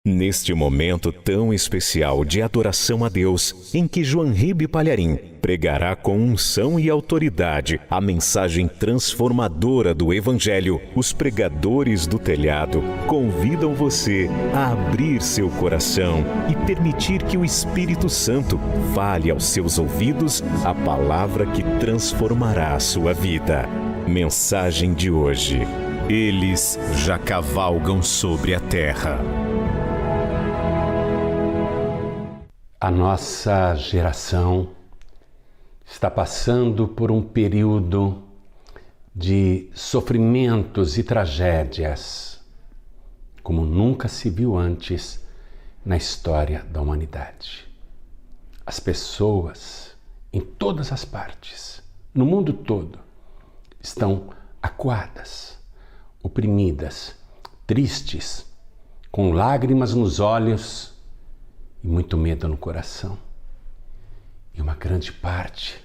Neste momento tão especial de adoração a Deus, em que João Ribe Palharim pregará com unção e autoridade a mensagem transformadora do Evangelho, os pregadores do telhado convidam você a abrir seu coração e permitir que o Espírito Santo fale aos seus ouvidos a palavra que transformará a sua vida. Mensagem de hoje: eles já cavalgam sobre a terra. A nossa geração está passando por um período de sofrimentos e tragédias como nunca se viu antes na história da humanidade. As pessoas em todas as partes, no mundo todo, estão acuadas, oprimidas, tristes, com lágrimas nos olhos e muito medo no coração. E uma grande parte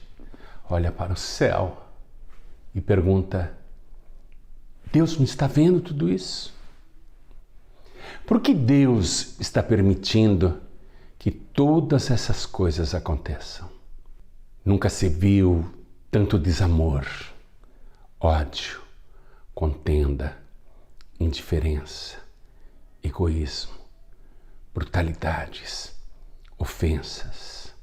olha para o céu e pergunta: Deus não está vendo tudo isso? Por que Deus está permitindo que todas essas coisas aconteçam? Nunca se viu tanto desamor, ódio, contenda, indiferença, egoísmo, brutalidades, ofensas.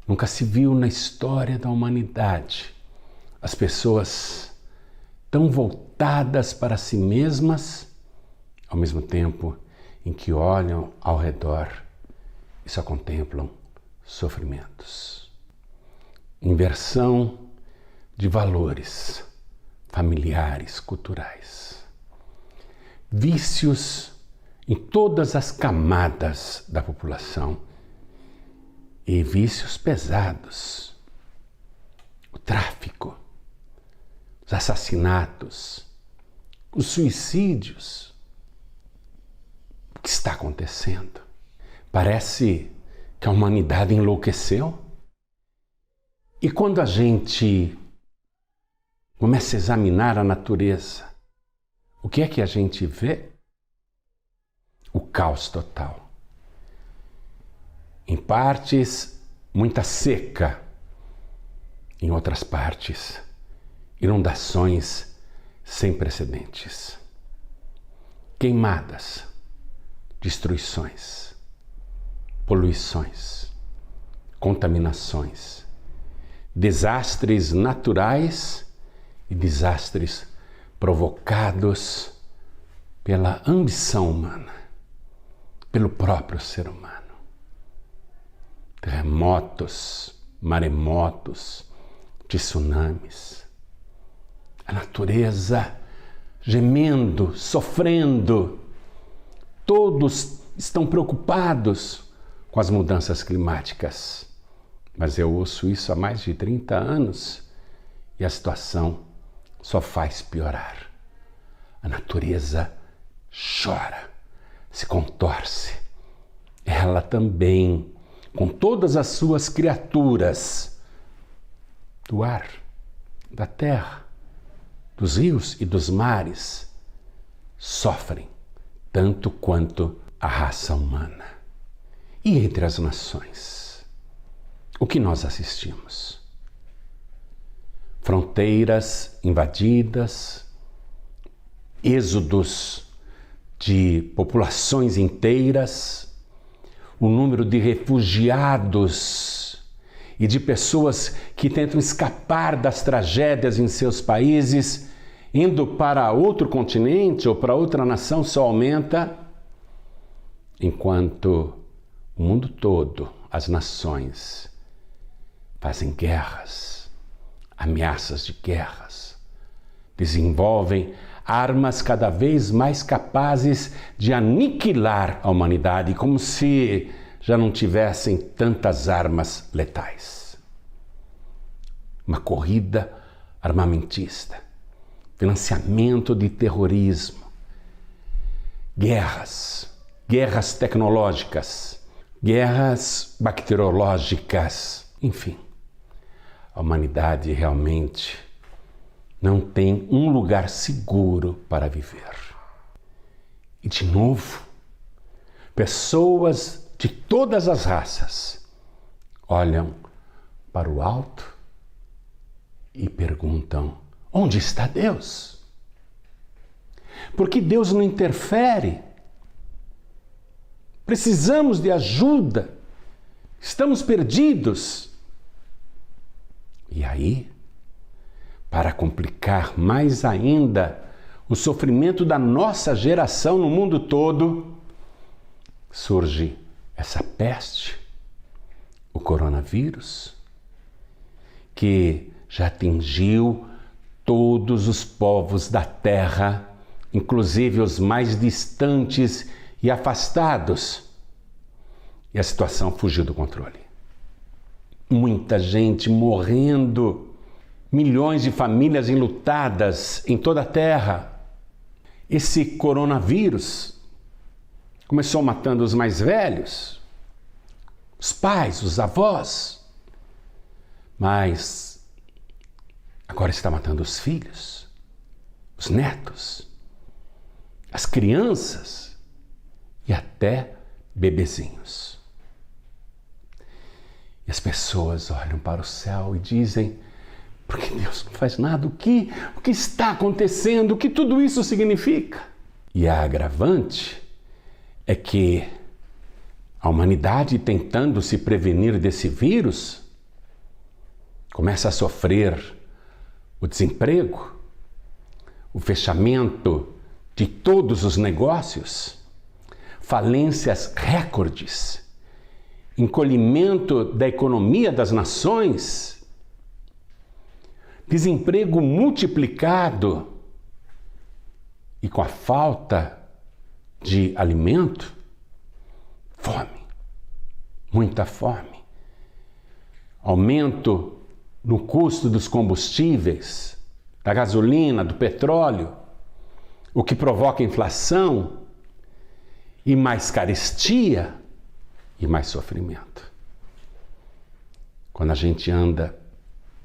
Nunca se viu na história da humanidade as pessoas tão voltadas para si mesmas, ao mesmo tempo em que olham ao redor e só contemplam sofrimentos. Inversão de valores familiares, culturais. Vícios em todas as camadas da população e vícios pesados, o tráfico, os assassinatos, os suicídios. O que está acontecendo? Parece que a humanidade enlouqueceu. E quando a gente começa a examinar a natureza, o que é que a gente vê? O caos total. Em partes, muita seca. Em outras partes, inundações sem precedentes. Queimadas, destruições, poluições, contaminações, desastres naturais e desastres provocados pela ambição humana, pelo próprio ser humano. Terremotos, maremotos, tsunamis. A natureza gemendo, sofrendo. Todos estão preocupados com as mudanças climáticas. Mas eu ouço isso há mais de 30 anos e a situação só faz piorar. A natureza chora, se contorce. Ela também, com todas as suas criaturas, do ar, da terra, dos rios e dos mares, sofrem tanto quanto a raça humana. E entre as nações, o que nós assistimos? Fronteiras invadidas, êxodos de populações inteiras, o número de refugiados e de pessoas que tentam escapar das tragédias em seus países, indo para outro continente ou para outra nação, só aumenta, enquanto o mundo todo, as nações, fazem guerras, ameaças de guerras, desenvolvem armas cada vez mais capazes de aniquilar a humanidade, como se já não tivessem tantas armas letais. Uma corrida armamentista, financiamento de terrorismo, guerras tecnológicas, guerras bacteriológicas, enfim. A humanidade realmente não tem um lugar seguro para viver. E de novo, pessoas de todas as raças olham para o alto e perguntam: onde está Deus? Por que Deus não interfere? Precisamos de ajuda. Estamos perdidos. E aí, para complicar mais ainda o sofrimento da nossa geração no mundo todo, surge essa peste, o coronavírus, que já atingiu todos os povos da terra, inclusive os mais distantes e afastados. E a situação fugiu do controle. Muita gente morrendo, milhões de famílias enlutadas em toda a terra. Esse coronavírus começou matando os mais velhos, os pais, os avós, mas agora está matando os filhos, os netos, as crianças e até bebezinhos. E as pessoas olham para o céu e dizem: por que Deus não faz nada? O que está acontecendo? O que tudo isso significa? E a agravante é que a humanidade, tentando se prevenir desse vírus, começa a sofrer o desemprego, o fechamento de todos os negócios, falências recordes, encolhimento da economia das nações, desemprego multiplicado e com a falta de alimento, fome, muita fome, aumento no custo dos combustíveis, da gasolina, do petróleo, o que provoca inflação e mais carestia e mais sofrimento. Quando a gente anda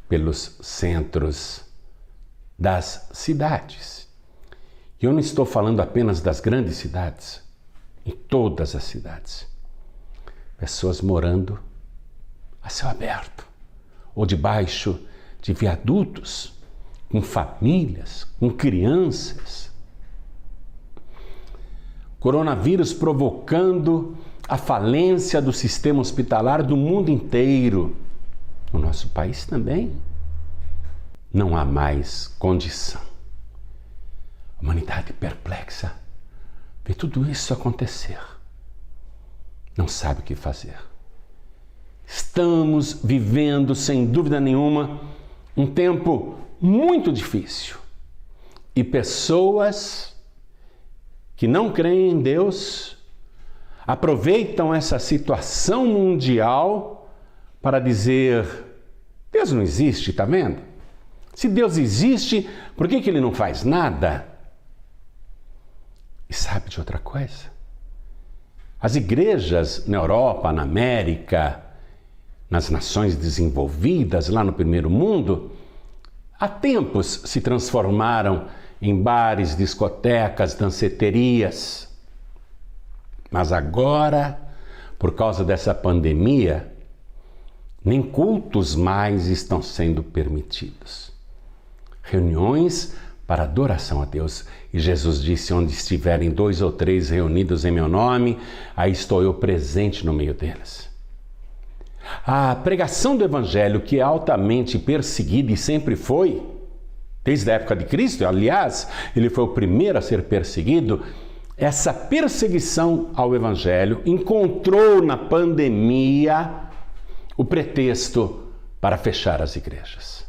pelos centros das cidades, e eu não estou falando apenas das grandes cidades, em todas as cidades, pessoas morando a céu aberto ou debaixo de viadutos, com famílias, com crianças. Coronavírus provocando a falência do sistema hospitalar do mundo inteiro. No nosso país também. Não há mais condição. A humanidade perplexa vê tudo isso acontecer. Não sabe o que fazer. Estamos vivendo, sem dúvida nenhuma, um tempo muito difícil. E pessoas que não creem em Deus aproveitam essa situação mundial para dizer: Deus não existe, tá vendo? Se Deus existe, por que Ele não faz nada? E sabe de outra coisa? As igrejas na Europa, na América, nas nações desenvolvidas, lá no primeiro mundo, há tempos se transformaram em bares, discotecas, danceterias. Mas agora, por causa dessa pandemia, nem cultos mais estão sendo permitidos. Reuniões para adoração a Deus. E Jesus disse: onde estiverem 2 ou 3 reunidos em meu nome, aí estou eu presente no meio deles. A pregação do Evangelho, que é altamente perseguida e sempre foi, desde a época de Cristo, aliás, ele foi o primeiro a ser perseguido, essa perseguição ao Evangelho encontrou na pandemia o pretexto para fechar as igrejas.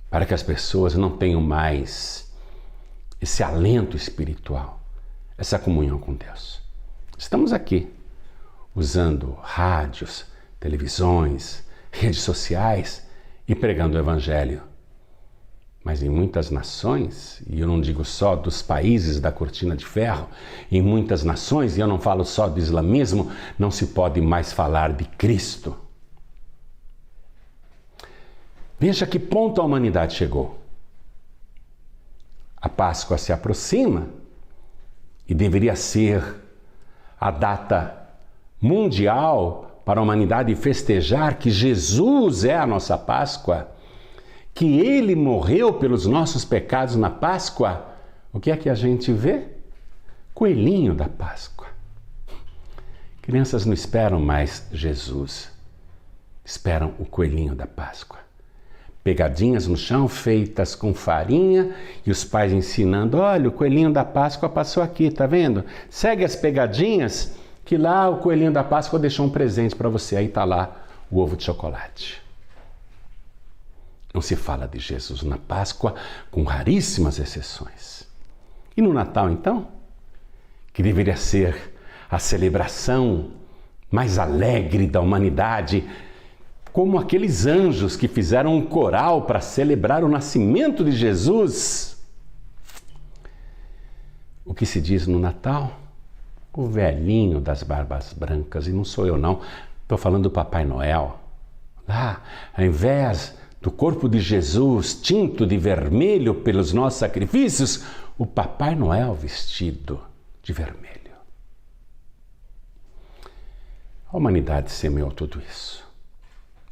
Para que as pessoas não tenham mais esse alento espiritual, essa comunhão com Deus. Estamos aqui, usando rádios, televisões, redes sociais e pregando o Evangelho. Mas em muitas nações, e eu não digo só dos países da cortina de ferro, em muitas nações, e eu não falo só do islamismo, não se pode mais falar de Cristo. Veja que ponto a humanidade chegou. A Páscoa se aproxima e deveria ser a data mundial para a humanidade festejar que Jesus é a nossa Páscoa, que Ele morreu pelos nossos pecados na Páscoa, o que é que a gente vê? Coelhinho da Páscoa. Crianças não esperam mais Jesus, esperam o coelhinho da Páscoa. Pegadinhas no chão feitas com farinha e os pais ensinando, olha, o coelhinho da Páscoa passou aqui, tá vendo? Segue as pegadinhas que lá o coelhinho da Páscoa deixou um presente para você, aí tá lá o ovo de chocolate. Não se fala de Jesus na Páscoa, com raríssimas exceções. E no Natal, então? Que deveria ser a celebração mais alegre da humanidade, como aqueles anjos que fizeram um coral para celebrar o nascimento de Jesus. O que se diz no Natal? O velhinho das barbas brancas, e não sou eu não, estou falando do Papai Noel. Lá, ao invés do corpo de Jesus tinto de vermelho pelos nossos sacrifícios, o Papai Noel vestido de vermelho. A humanidade semeou tudo isso.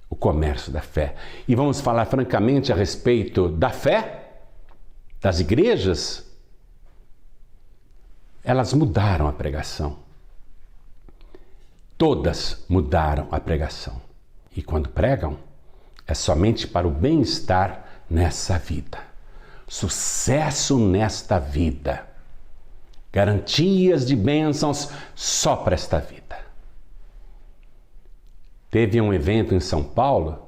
O comércio da fé. E vamos falar francamente a respeito da fé, das igrejas. Elas mudaram a pregação. Todas mudaram a pregação. E quando pregam, é somente para o bem-estar nessa vida. Sucesso nesta vida. Garantias de bênçãos só para esta vida. Teve um evento em São Paulo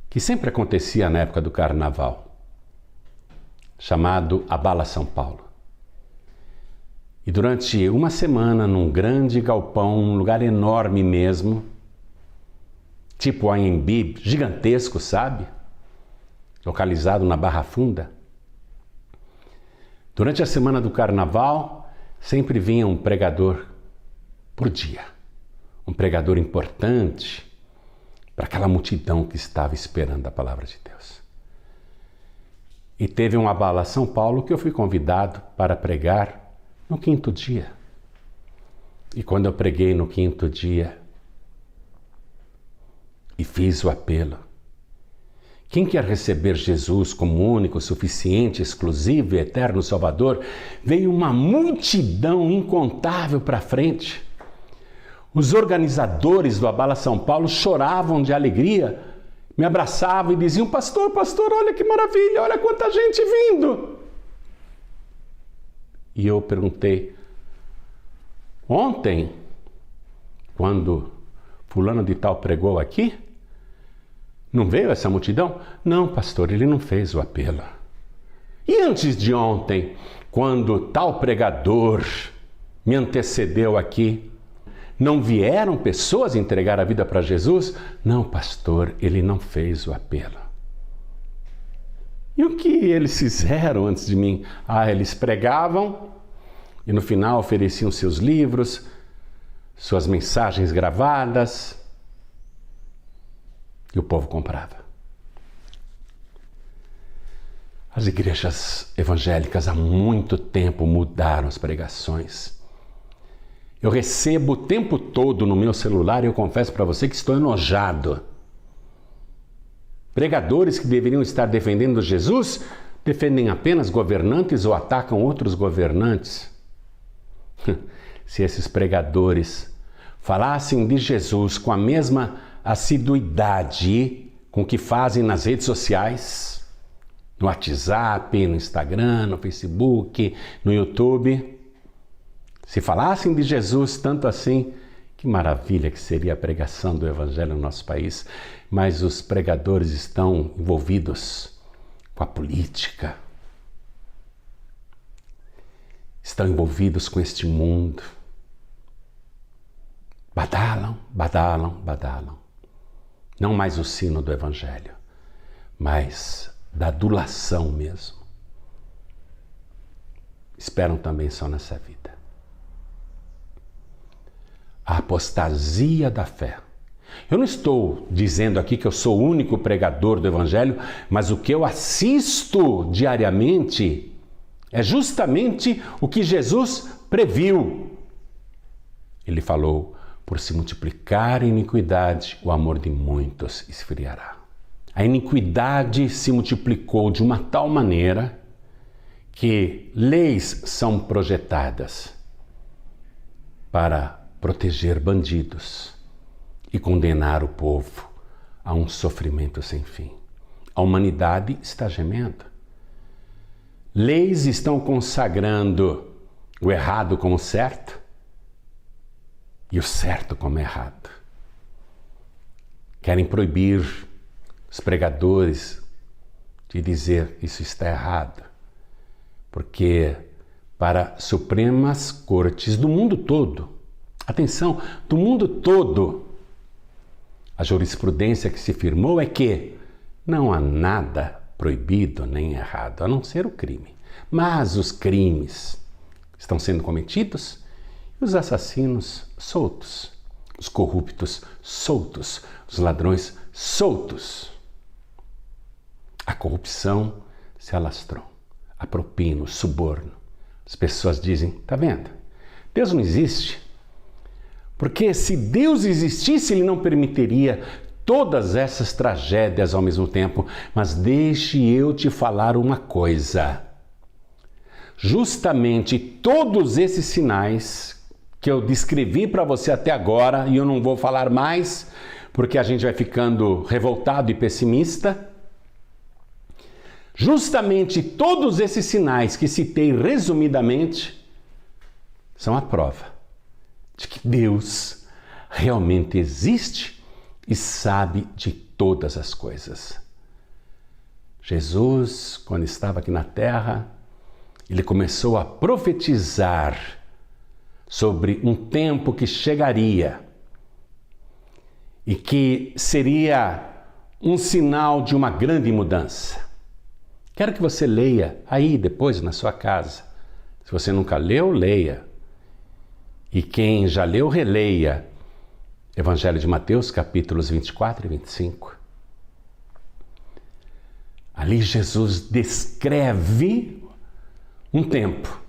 que sempre acontecia na época do Carnaval, chamado Abala São Paulo. E durante uma semana, num grande galpão, um lugar enorme mesmo, tipo AMB, gigantesco, sabe? Localizado na Barra Funda. Durante a semana do Carnaval, sempre vinha um pregador por dia. Um pregador importante para aquela multidão que estava esperando a palavra de Deus. E teve um Abala São Paulo que eu fui convidado para pregar no 5º dia. E quando eu preguei no 5º dia e fiz o apelo, quem quer receber Jesus como único, suficiente, exclusivo e eterno Salvador, veio uma multidão incontável para frente. Os organizadores do Abala São Paulo choravam de alegria, me abraçavam e diziam, pastor, olha que maravilha, olha quanta gente vindo. E eu perguntei, ontem, quando fulano de tal pregou aqui, não veio essa multidão? Não, pastor, ele não fez o apelo. E antes de ontem, quando tal pregador me antecedeu aqui, não vieram pessoas entregar a vida para Jesus? Não, pastor, ele não fez o apelo. E o que eles fizeram antes de mim? Eles pregavam e no final ofereciam seus livros, suas mensagens gravadas e o povo comprava. As igrejas evangélicas há muito tempo mudaram as pregações. Eu recebo o tempo todo no meu celular e eu confesso para você que estou enojado. Pregadores que deveriam estar defendendo Jesus defendem apenas governantes ou atacam outros governantes. Se esses pregadores falassem de Jesus com a mesma assiduidade com que fazem nas redes sociais, no WhatsApp, no Instagram, no Facebook, no YouTube, se falassem de Jesus tanto assim, que maravilha que seria a pregação do Evangelho no nosso país. Mas os pregadores estão envolvidos com a política, estão envolvidos com este mundo. Badalam, badalam, badalam. Não mais o sino do Evangelho, mas da adulação mesmo. Esperam também só nessa vida. A apostasia da fé. Eu não estou dizendo aqui que eu sou o único pregador do Evangelho, mas o que eu assisto diariamente é justamente o que Jesus previu. Ele falou: por se multiplicar a iniquidade, o amor de muitos esfriará. A iniquidade se multiplicou de uma tal maneira que leis são projetadas para proteger bandidos e condenar o povo a um sofrimento sem fim. A humanidade está gemendo. Leis estão consagrando o errado como certo e o certo como errado. Querem proibir os pregadores de dizer isso está errado, porque para supremas cortes do mundo todo, atenção, do mundo todo, a jurisprudência que se firmou é que não há nada proibido nem errado, a não ser o crime. Mas os crimes estão sendo cometidos e os assassinos soltos, os corruptos soltos, os ladrões soltos. A corrupção se alastrou, a propina, o suborno. As pessoas dizem, tá vendo? Deus não existe. Porque se Deus existisse, Ele não permitiria todas essas tragédias ao mesmo tempo. Mas deixe eu te falar uma coisa. Justamente todos esses sinais que eu descrevi para você até agora, e eu não vou falar mais, porque a gente vai ficando revoltado e pessimista. Justamente todos esses sinais que citei resumidamente são a prova de que Deus realmente existe e sabe de todas as coisas. Jesus, quando estava aqui na terra, ele começou a profetizar sobre um tempo que chegaria e que seria um sinal de uma grande mudança. Quero que você leia aí depois na sua casa. Se você nunca leu, leia. E quem já leu, releia. Evangelho de Mateus, capítulos 24 e 25. Ali Jesus descreve um tempo.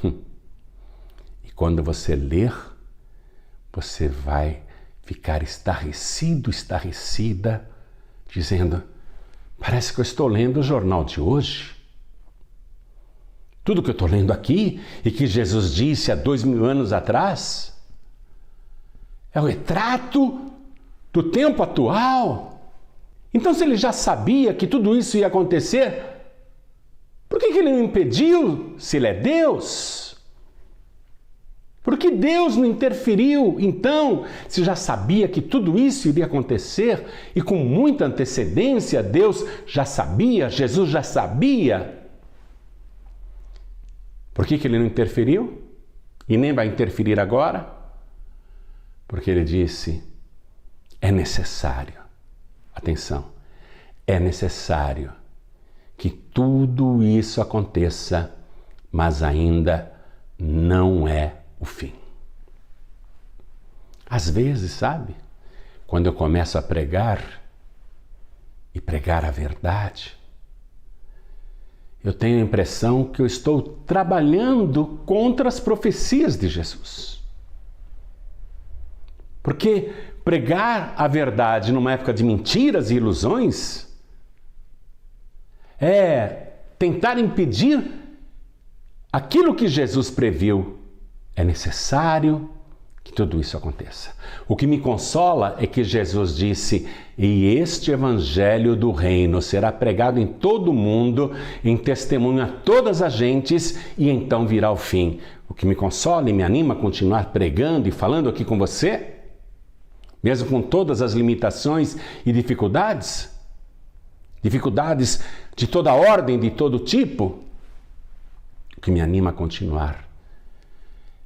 E quando você ler, você vai ficar estarrecido, estarrecida, dizendo: parece que eu estou lendo o jornal de hoje. Tudo que eu estou lendo aqui e que Jesus disse há 2000 anos atrás é o retrato do tempo atual. Então, se ele já sabia que tudo isso ia acontecer, por que ele não impediu, se ele é Deus? Por que Deus não interferiu, então, se já sabia que tudo isso iria acontecer e com muita antecedência Deus já sabia, Jesus já sabia? Por que ele não interferiu? E nem vai interferir agora? Porque ele disse, é necessário, atenção, é necessário que tudo isso aconteça, mas ainda não é o fim. Às vezes, sabe, quando eu começo a pregar, e pregar a verdade, eu tenho a impressão que eu estou trabalhando contra as profecias de Jesus. Porque pregar a verdade numa época de mentiras e ilusões é tentar impedir aquilo que Jesus previu. É necessário que tudo isso aconteça. O que me consola é que Jesus disse, e este evangelho do reino será pregado em todo o mundo, em testemunho a todas as gentes, e então virá o fim. O que me consola e me anima a continuar pregando e falando aqui com você, mesmo com todas as limitações e dificuldades de toda ordem, de todo tipo, o que me anima a continuar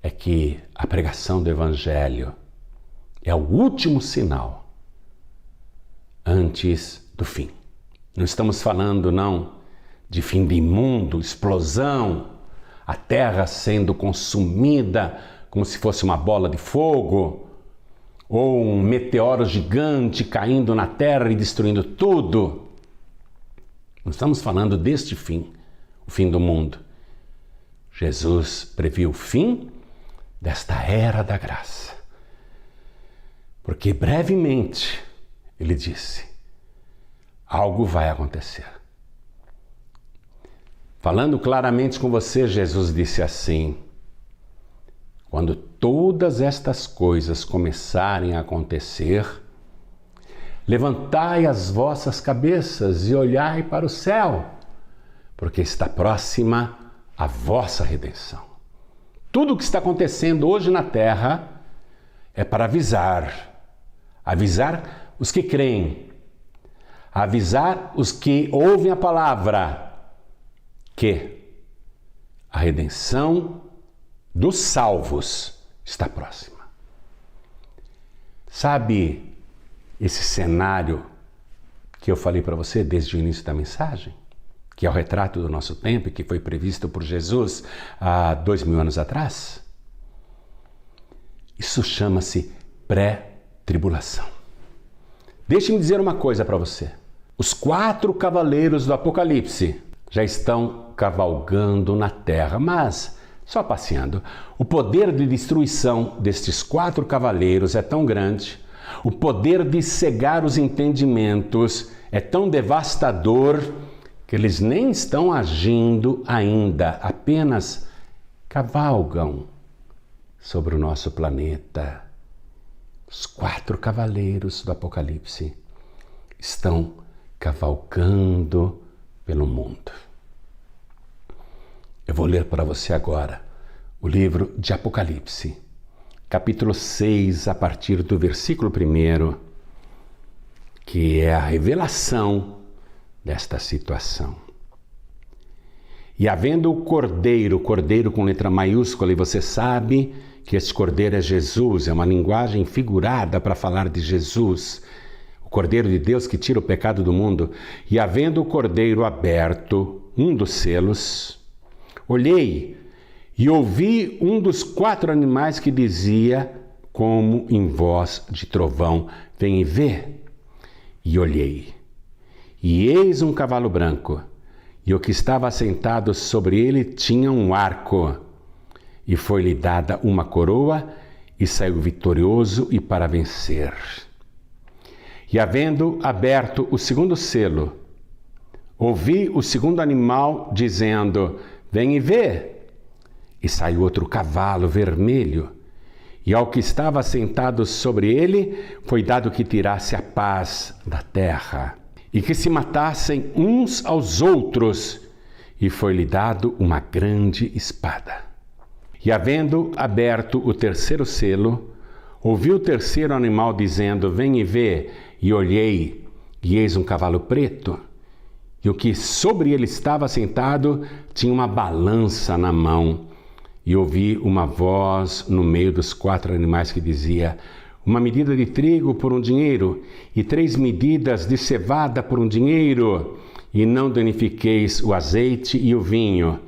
é que a pregação do Evangelho é o último sinal antes do fim. Não estamos falando, não, de fim de mundo, explosão, a terra sendo consumida como se fosse uma bola de fogo, ou um meteoro gigante caindo na terra e destruindo tudo. Não estamos falando deste fim, o fim do mundo. Jesus previu o fim desta era da graça. Porque brevemente, ele disse, algo vai acontecer. Falando claramente com você, Jesus disse assim: quando todas estas coisas começarem a acontecer, levantai as vossas cabeças e olhai para o céu, porque está próxima a vossa redenção. Tudo o que está acontecendo hoje na terra é para avisar os que creem, avisar os que ouvem a palavra, que a redenção dos salvos está próxima. Sabe esse cenário que eu falei para você desde o início da mensagem? Que é o retrato do nosso tempo e que foi previsto por Jesus há 2000 anos atrás? Isso chama-se pré-tribulação. Deixe-me dizer uma coisa para você. Os 4 cavaleiros do Apocalipse já estão cavalgando na terra, mas só passeando. O poder de destruição destes 4 cavaleiros é tão grande, o poder de cegar os entendimentos é tão devastador, que eles nem estão agindo ainda, apenas cavalgam sobre o nosso planeta. Os 4 cavaleiros do Apocalipse estão cavalgando pelo mundo. Eu vou ler para você agora o livro de Apocalipse, capítulo 6, a partir do versículo 1, que é a revelação desta situação. E havendo o cordeiro com letra maiúscula, e você sabe que esse cordeiro é Jesus, é uma linguagem figurada para falar de Jesus, o cordeiro de Deus que tira o pecado do mundo. E havendo o cordeiro aberto, um dos selos, olhei e ouvi um dos 4 animais que dizia, como em voz de trovão: vem e vê. E olhei, e eis um cavalo branco, e o que estava assentado sobre ele tinha um arco, e foi-lhe dada uma coroa, e saiu vitorioso e para vencer. E havendo aberto o 2º selo, ouvi o 2º animal dizendo: vem e vê. E saiu outro cavalo vermelho, e ao que estava sentado sobre ele foi dado que tirasse a paz da terra, e que se matassem uns aos outros, e foi-lhe dado uma grande espada. E havendo aberto o 3º selo, ouvi o 3º animal dizendo: vem e vê. E olhei, e eis um cavalo preto, e o que sobre ele estava sentado tinha uma balança na mão. E ouvi uma voz no meio dos 4 animais que dizia: uma medida de trigo por 1 dinheiro, e 3 medidas de cevada por 1 dinheiro, e não danifiqueis o azeite e o vinho.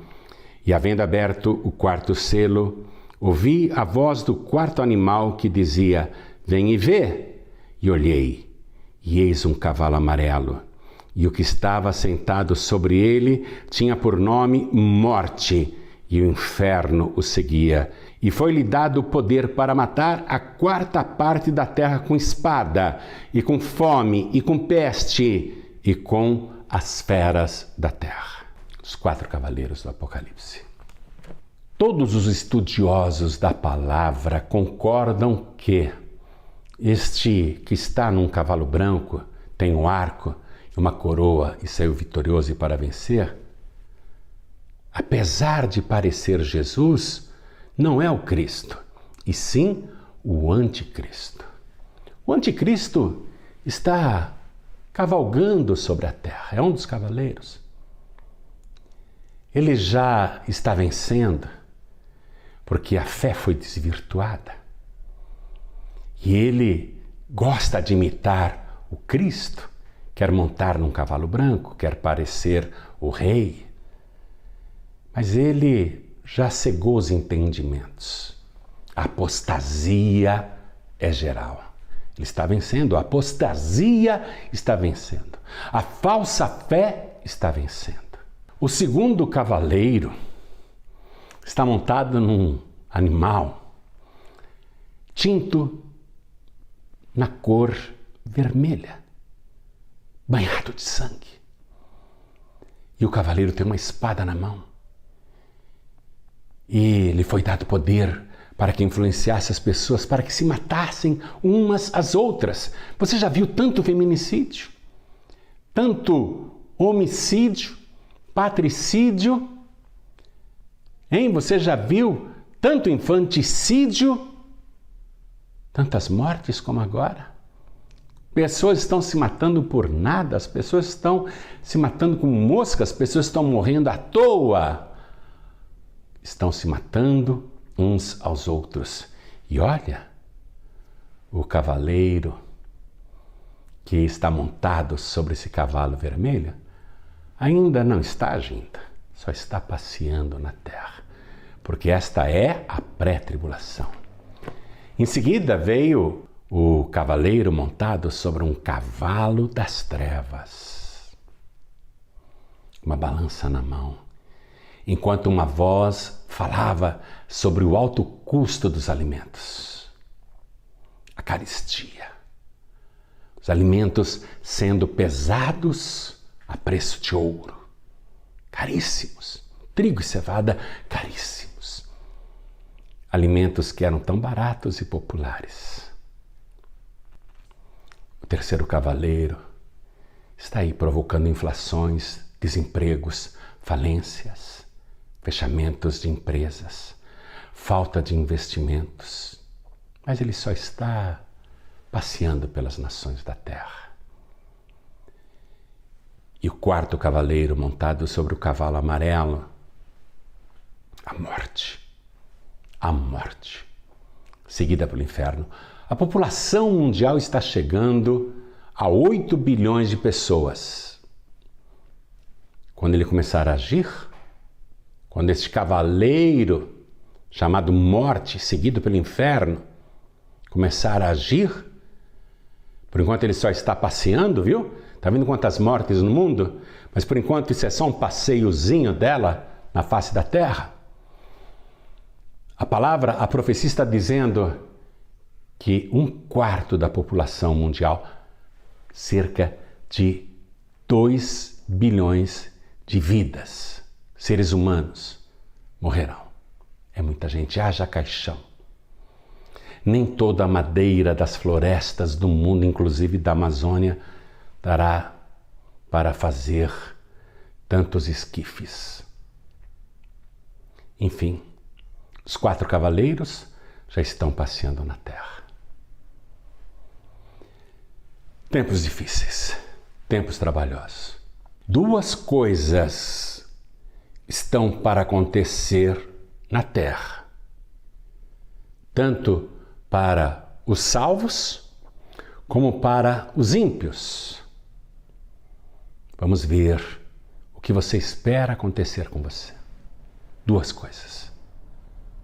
E havendo aberto o 4º selo, ouvi a voz do 4º animal que dizia: vem e vê. E olhei, e eis um cavalo amarelo, e o que estava sentado sobre ele tinha por nome Morte, e o inferno o seguia. E foi-lhe dado o poder para matar a 4ª parte da terra com espada, e com fome, e com peste, e com as feras da terra. Os 4 cavaleiros do Apocalipse. Todos os estudiosos da palavra concordam que este que está num cavalo branco, tem um arco, uma coroa e saiu vitorioso e para vencer, apesar de parecer Jesus, não é o Cristo, e sim o Anticristo. O Anticristo está cavalgando sobre a terra, é um dos cavaleiros. Ele já está vencendo, porque a fé foi desvirtuada. E ele gosta de imitar o Cristo, quer montar num cavalo branco, quer parecer o rei. Mas ele já cegou os entendimentos. A apostasia é geral. Ele está vencendo, a apostasia está vencendo. A falsa fé está vencendo. O 2º cavaleiro está montado num animal tinto na cor vermelha, banhado de sangue. E o cavaleiro tem uma espada na mão. E lhe foi dado poder para que influenciasse as pessoas, para que se matassem umas às outras. Você já viu tanto feminicídio? Tanto homicídio, patricídio? Hein? Você já viu tanto infanticídio? Tantas mortes como agora? Pessoas estão se matando por nada, as pessoas estão se matando como moscas, as pessoas estão morrendo à toa. Estão se matando uns aos outros. E olha, o cavaleiro que está montado sobre esse cavalo vermelho ainda não está agindo, só está passeando na terra, porque esta é a pré-tribulação. Em seguida veio o cavaleiro montado sobre um cavalo das trevas, uma balança na mão, enquanto uma voz falava sobre o alto custo dos alimentos, a carestia, os alimentos sendo pesados a preço de ouro, caríssimos, trigo e cevada caríssimos, alimentos que eram tão baratos e populares. O terceiro cavaleiro está aí provocando inflações, desempregos, falências, fechamentos de empresas, falta de investimentos, mas ele só está passeando pelas nações da terra. E o quarto cavaleiro montado sobre o cavalo amarelo, a morte, seguida pelo inferno. A população mundial está chegando a 8 bilhões de pessoas. Quando ele começar a agir, quando este cavaleiro chamado morte, seguido pelo inferno, começar a agir, por enquanto ele só está passeando, viu? Está vendo quantas mortes no mundo? Mas por enquanto isso é só um passeiozinho dela na face da terra. A profecia está dizendo que 1/4 da população mundial, cerca de 2 bilhões de vidas, seres humanos, morrerão. É muita gente, haja caixão. Nem toda a madeira das florestas do mundo, inclusive da Amazônia, dará para fazer tantos esquifes. Enfim, os 4 cavaleiros já estão passeando na terra. Tempos difíceis, tempos trabalhosos. 2 coisas estão para acontecer na terra, tanto para os salvos como para os ímpios. Vamos ver o que você espera acontecer com você. 2 coisas.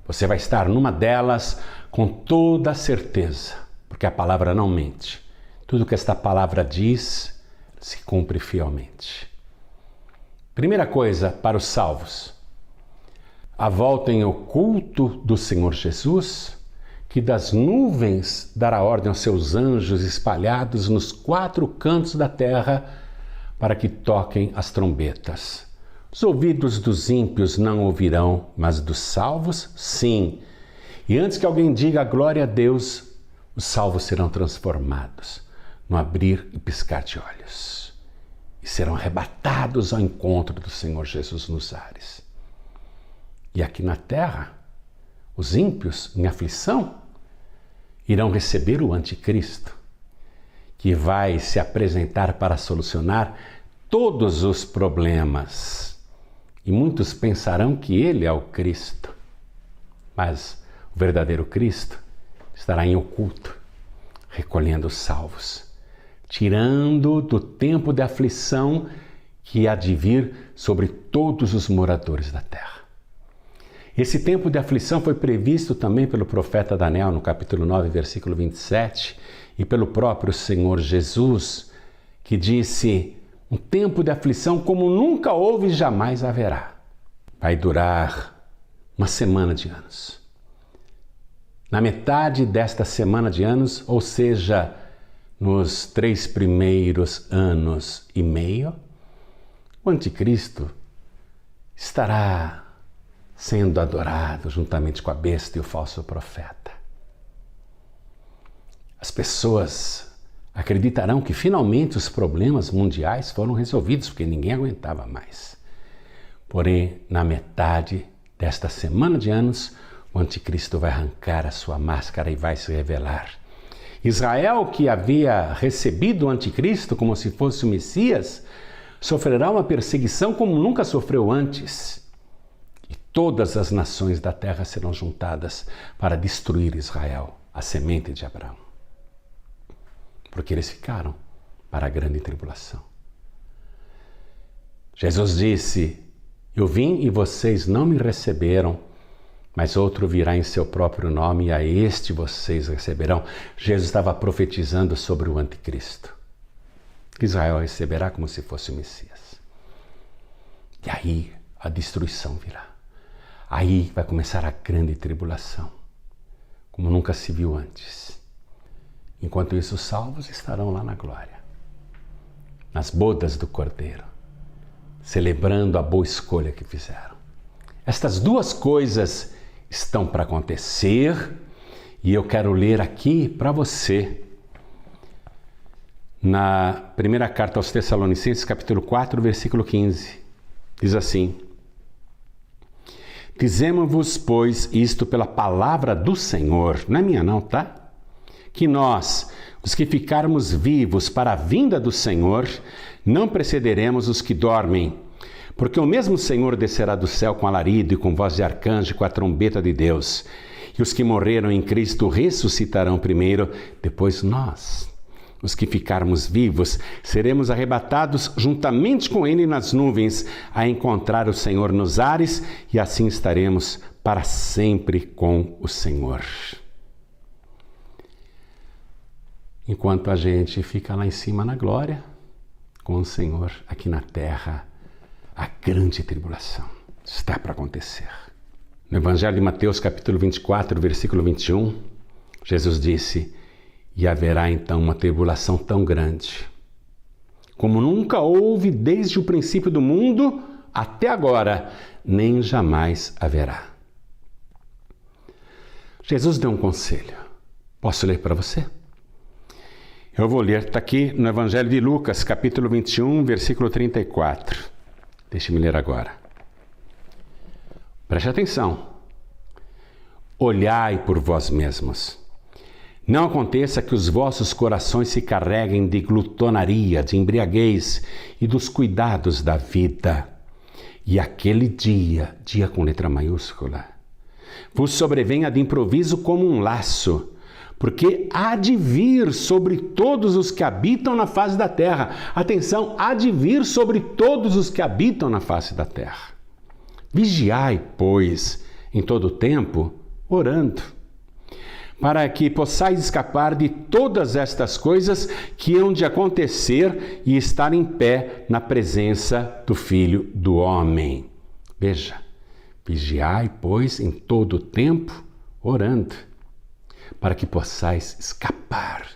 Você vai estar numa delas com toda a certeza, porque a palavra não mente. Tudo que esta palavra diz se cumpre fielmente. Primeira coisa para os salvos: a volta em oculto do Senhor Jesus, que das nuvens dará ordem aos seus anjos espalhados nos 4 cantos da terra para que toquem as trombetas. Os ouvidos dos ímpios não ouvirão, mas dos salvos, sim. E antes que alguém diga glória a Deus, os salvos serão transformados no abrir e piscar de olhos e serão arrebatados ao encontro do Senhor Jesus nos ares. E aqui na terra, os ímpios em aflição irão receber o anticristo, que vai se apresentar para solucionar todos os problemas. E muitos pensarão que ele é o Cristo, mas o verdadeiro Cristo estará em oculto, recolhendo os salvos, tirando do tempo de aflição que há de vir sobre todos os moradores da terra. Esse tempo de aflição foi previsto também pelo profeta Daniel, no capítulo 9, versículo 27, e pelo próprio Senhor Jesus, que disse: um tempo de aflição como nunca houve e jamais haverá. Vai durar uma semana de anos. Na metade desta semana de anos, ou seja, nos 3 primeiros anos e meio, o anticristo estará sendo adorado juntamente com a besta e o falso profeta. As pessoas acreditarão que finalmente os problemas mundiais foram resolvidos, porque ninguém aguentava mais. Porém, na metade desta semana de anos, o anticristo vai arrancar a sua máscara e vai se revelar. Israel, que havia recebido o anticristo como se fosse o Messias, sofrerá uma perseguição como nunca sofreu antes. E todas as nações da terra serão juntadas para destruir Israel, a semente de Abraão. Porque eles ficaram para a grande tribulação. Jesus disse: eu vim e vocês não me receberam, mas outro virá em seu próprio nome e a este vocês receberão. Jesus estava profetizando sobre o anticristo. Israel receberá como se fosse o Messias. E aí a destruição virá. Aí vai começar a grande tribulação, como nunca se viu antes. Enquanto isso, os salvos estarão lá na glória, nas bodas do Cordeiro, celebrando a boa escolha que fizeram. Estas duas coisas estão para acontecer e eu quero ler aqui para você na primeira carta aos Tessalonicenses, capítulo 4, versículo 15. Diz assim: dizemos-vos, pois, isto pela palavra do Senhor, não é minha não, tá? Que nós, os que ficarmos vivos para a vinda do Senhor, não precederemos os que dormem. Porque o mesmo Senhor descerá do céu com alarido e com voz de arcanjo e com a trombeta de Deus. E os que morreram em Cristo ressuscitarão primeiro, depois nós, os que ficarmos vivos, seremos arrebatados juntamente com Ele nas nuvens, a encontrar o Senhor nos ares, e assim estaremos para sempre com o Senhor. Enquanto a gente fica lá em cima na glória, com o Senhor aqui na terra, a grande tribulação está para acontecer. No Evangelho de Mateus, capítulo 24, versículo 21, Jesus disse: e haverá então uma tribulação tão grande, como nunca houve desde o princípio do mundo até agora, nem jamais haverá. Jesus deu um conselho. Posso ler para você? Eu vou ler, está aqui no Evangelho de Lucas, capítulo 21, versículo 34. Deixe-me ler agora. Preste atenção. Olhai por vós mesmos. Não aconteça que os vossos corações se carreguem de glutonaria, de embriaguez e dos cuidados da vida. E aquele dia com letra maiúscula, vos sobrevenha de improviso como um laço, porque há de vir sobre todos os que habitam na face da terra. Atenção, há de vir sobre todos os que habitam na face da terra. Vigiai, pois, em todo o tempo, orando, para que possais escapar de todas estas coisas que hão de acontecer e estar em pé na presença do Filho do Homem. Veja, vigiai, pois, em todo o tempo, orando, para que possais escapar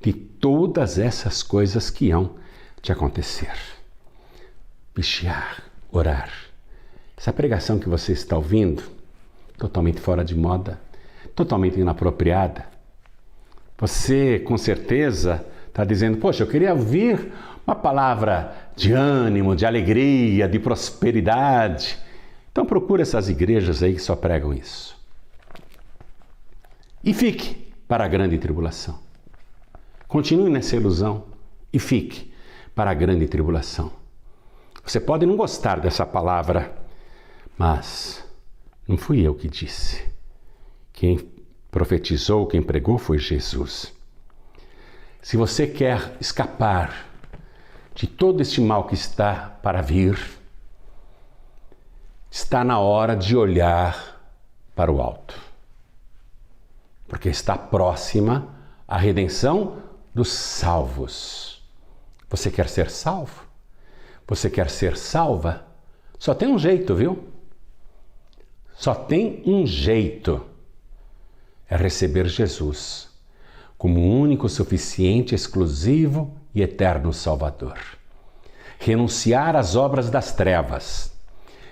de todas essas coisas que hão de acontecer. Vigiar, orar. Essa pregação que você está ouvindo, totalmente fora de moda, totalmente inapropriada. Você, com certeza, está dizendo: poxa, eu queria ouvir uma palavra de ânimo, de alegria, de prosperidade. Então procura essas igrejas aí que só pregam isso. E fique para a grande tribulação. Continue nessa ilusão e fique para a grande tribulação. Você pode não gostar dessa palavra, mas não fui eu que disse. Quem profetizou, quem pregou foi Jesus. Se você quer escapar de todo este mal que está para vir, está na hora de olhar para o alto. Porque está próxima a redenção dos salvos. Você quer ser salvo? Você quer ser salva? Só tem um jeito, viu? Só tem um jeito. é receber Jesus como o único, suficiente, exclusivo e eterno Salvador. Renunciar às obras das trevas,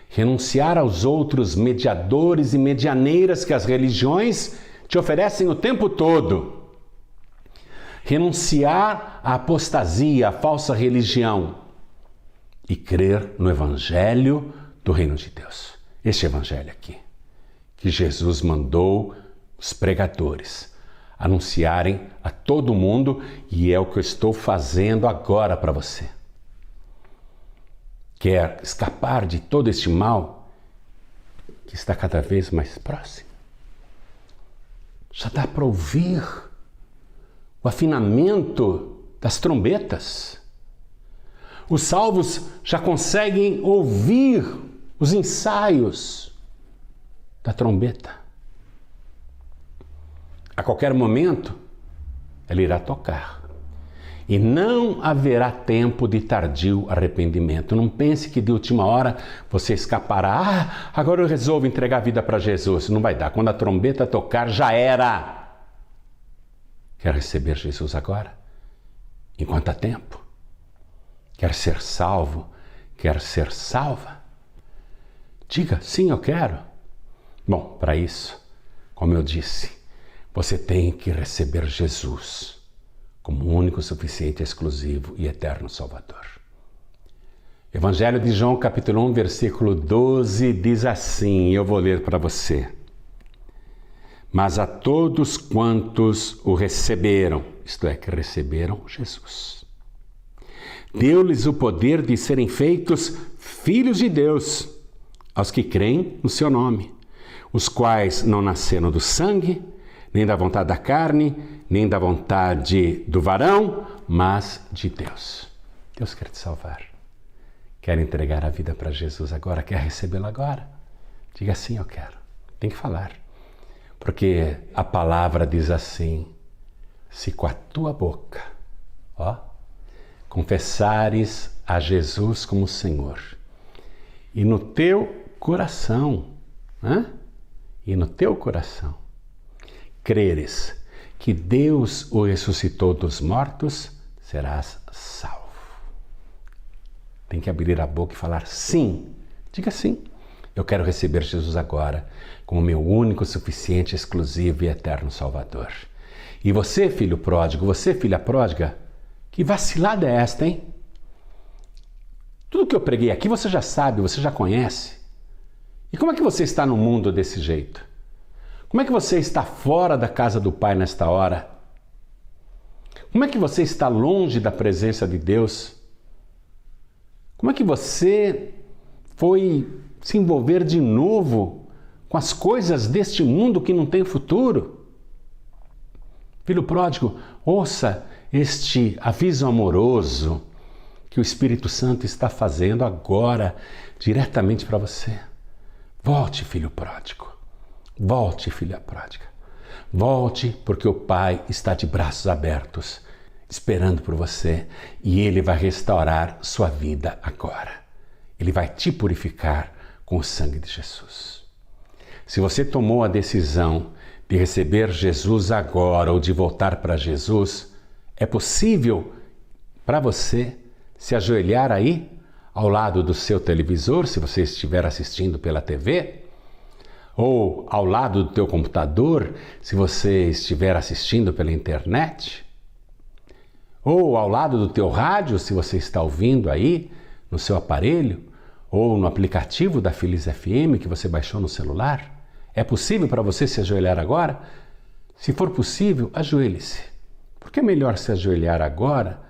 renunciar aos outros mediadores e medianeiras que as religiões te oferecem o tempo todo. Renunciar à apostasia, à falsa religião e crer no Evangelho do Reino de Deus. Este Evangelho aqui, que Jesus mandou os pregadores anunciarem a todo mundo, e é o que eu estou fazendo agora para você. Quer escapar de todo este mal que está cada vez mais próximo? Já dá para ouvir o afinamento das trombetas. Os salvos já conseguem ouvir os ensaios da trombeta. A qualquer momento, ela irá tocar. E não haverá tempo de tardio arrependimento. Não pense que de última hora você escapará. Agora eu resolvo entregar a vida para Jesus. Não vai dar. Quando a trombeta tocar, já era. Quer receber Jesus agora? Enquanto há tempo. Quer ser salvo? Quer ser salva? Diga, sim, eu quero. Bom, para isso, como eu disse, você tem que receber Jesus como único, suficiente, exclusivo e eterno Salvador. Evangelho de João, capítulo 1, versículo 12, diz assim, eu vou ler para você. Mas a todos quantos o receberam, isto é, que receberam Jesus, deu-lhes o poder de serem feitos filhos de Deus, aos que creem no seu nome, os quais não nasceram do sangue, nem da vontade da carne, nem da vontade do varão, mas de Deus. Deus quer te salvar. Quer entregar a vida para Jesus agora? Quer recebê-lo agora? Diga sim, eu quero. Tem que falar. Porque a palavra diz assim, se com a tua boca, confessares a Jesus como Senhor, e no teu coração, creres que Deus o ressuscitou dos mortos, serás salvo. Tem que abrir a boca e falar sim. Diga sim. Eu quero receber Jesus agora como meu único, suficiente, exclusivo e eterno Salvador. E você, filho pródigo, você, filha pródiga, que vacilada é esta, hein? Tudo que eu preguei aqui você já sabe, você já conhece. E como é que você está no mundo desse jeito? Como é que você está fora da casa do Pai nesta hora? Como é que você está longe da presença de Deus? Como é que você foi se envolver de novo com as coisas deste mundo que não tem futuro? Filho pródigo, ouça este aviso amoroso que o Espírito Santo está fazendo agora, diretamente para você. Volte, filho pródigo. Volte, filha pródiga. Volte, porque o Pai está de braços abertos, esperando por você, e Ele vai restaurar sua vida agora. Ele vai te purificar com o sangue de Jesus. Se você tomou a decisão de receber Jesus agora ou de voltar para Jesus, é possível para você se ajoelhar aí, ao lado do seu televisor, se você estiver assistindo pela TV, ou ao lado do teu computador, se você estiver assistindo pela internet, ou ao lado do teu rádio, se você está ouvindo aí no seu aparelho, ou no aplicativo da Feliz FM que você baixou no celular. É possível para você se ajoelhar agora? Se for possível, ajoelhe-se. Por que é melhor se ajoelhar agora?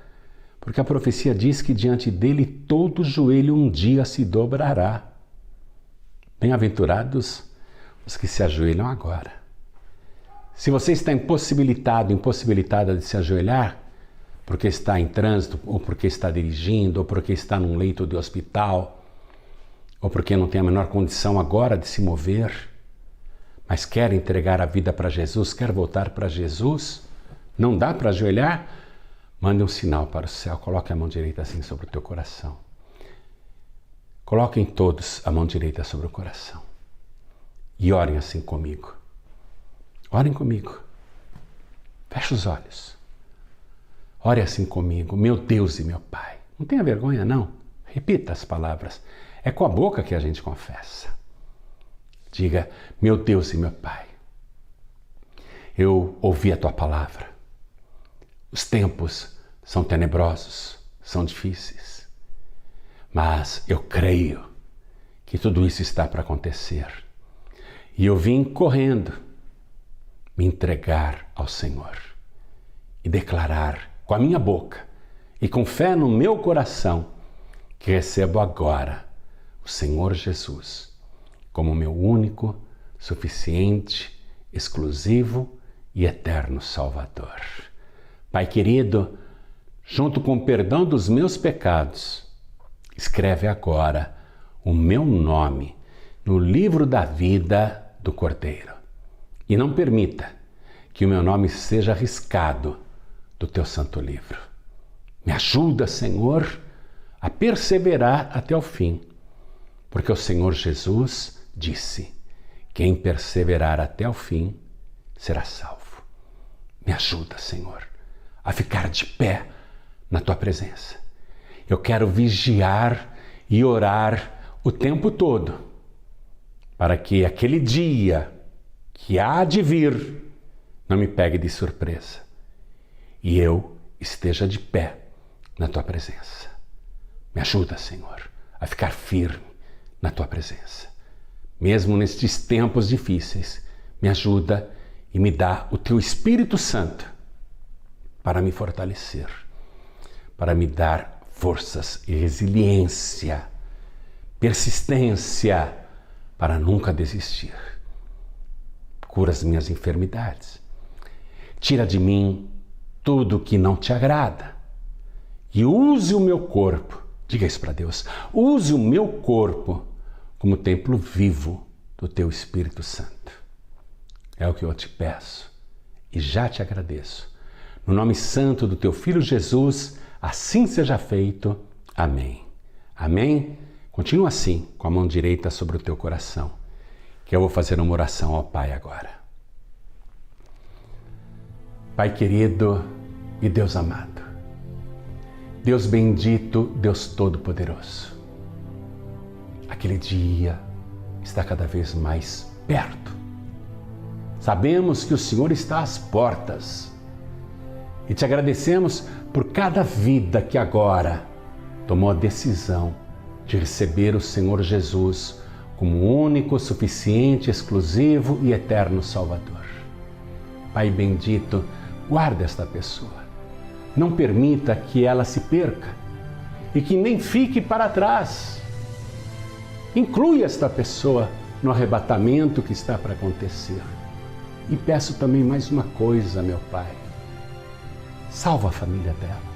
Porque a profecia diz que diante dele todo joelho um dia se dobrará. Bem-aventurados os que se ajoelham agora. Se você está impossibilitada de se ajoelhar, porque está em trânsito, ou porque está dirigindo, ou porque está num leito de hospital, ou porque não tem a menor condição agora de se mover, mas quer entregar a vida para Jesus, quer voltar para Jesus, não dá para ajoelhar? Mande um sinal para o céu, coloque a mão direita assim sobre o teu coração. Coloquem todos a mão direita sobre o coração. E orem assim comigo. Orem comigo. Feche os olhos. Ore assim comigo, meu Deus e meu Pai. Não tenha vergonha, não. Repita as palavras. É com a boca que a gente confessa. Diga, meu Deus e meu Pai. Eu ouvi a Tua palavra. Os tempos são tenebrosos, são difíceis. Mas eu creio que tudo isso está para acontecer. E eu vim correndo me entregar ao Senhor e declarar com a minha boca e com fé no meu coração que recebo agora o Senhor Jesus como meu único, suficiente, exclusivo e eterno Salvador. Pai querido, junto com o perdão dos meus pecados, escreve agora o meu nome no livro da vida do Cordeiro. E não permita que o meu nome seja riscado do teu santo livro. Me ajuda, Senhor, a perseverar até o fim, porque o Senhor Jesus disse: quem perseverar até o fim será salvo. Me ajuda, Senhor, a ficar de pé na tua presença. Eu quero vigiar e orar o tempo todo, para que aquele dia que há de vir não me pegue de surpresa e eu esteja de pé na tua presença. Me ajuda, Senhor, a ficar firme na tua presença. Mesmo nestes tempos difíceis, me ajuda e me dá o teu Espírito Santo para me fortalecer, para me dar forças e resiliência, persistência para nunca desistir. Cura as minhas enfermidades. Tira de mim tudo que não te agrada. E use o meu corpo, diga isso para Deus, use o meu corpo como templo vivo do teu Espírito Santo. É o que eu te peço e já te agradeço. No nome santo do teu Filho Jesus, assim seja feito. Amém. Amém? Continua assim, com a mão direita sobre o teu coração, que eu vou fazer uma oração ao Pai agora. Pai querido e Deus amado, Deus bendito, Deus todo-poderoso, aquele dia está cada vez mais perto. Sabemos que o Senhor está às portas e te agradecemos por cada vida que agora tomou a decisão de receber o Senhor Jesus como único, suficiente, exclusivo e eterno Salvador. Pai bendito, guarda esta pessoa. Não permita que ela se perca e que nem fique para trás. Inclui esta pessoa no arrebatamento que está para acontecer. E peço também mais uma coisa, meu Pai. Salva a família dela.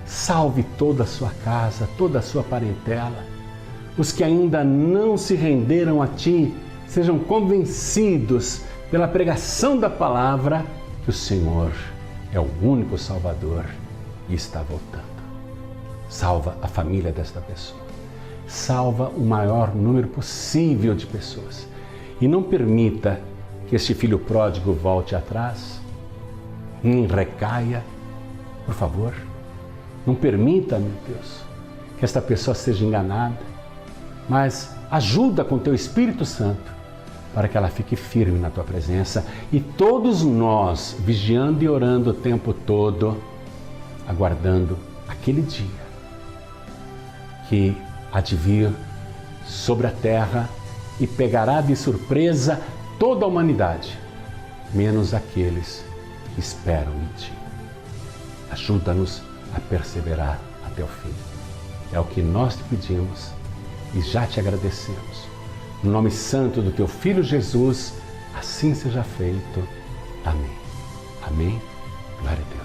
Salve toda a sua casa, toda a sua parentela. Os que ainda não se renderam a Ti, sejam convencidos pela pregação da palavra que o Senhor é o único Salvador e está voltando. Salva a família desta pessoa. Salva o maior número possível de pessoas. E não permita que este filho pródigo volte atrás, nem recaia. Por favor, não permita, meu Deus, que esta pessoa seja enganada, mas ajuda com teu Espírito Santo para que ela fique firme na tua presença e todos nós vigiando e orando o tempo todo, aguardando aquele dia que há de vir sobre a terra e pegará de surpresa toda a humanidade, menos aqueles que esperam em Ti. Ajuda-nos a perseverar até o fim. É o que nós te pedimos e já te agradecemos. No nome santo do teu Filho Jesus, assim seja feito. Amém. Amém. Glória a Deus.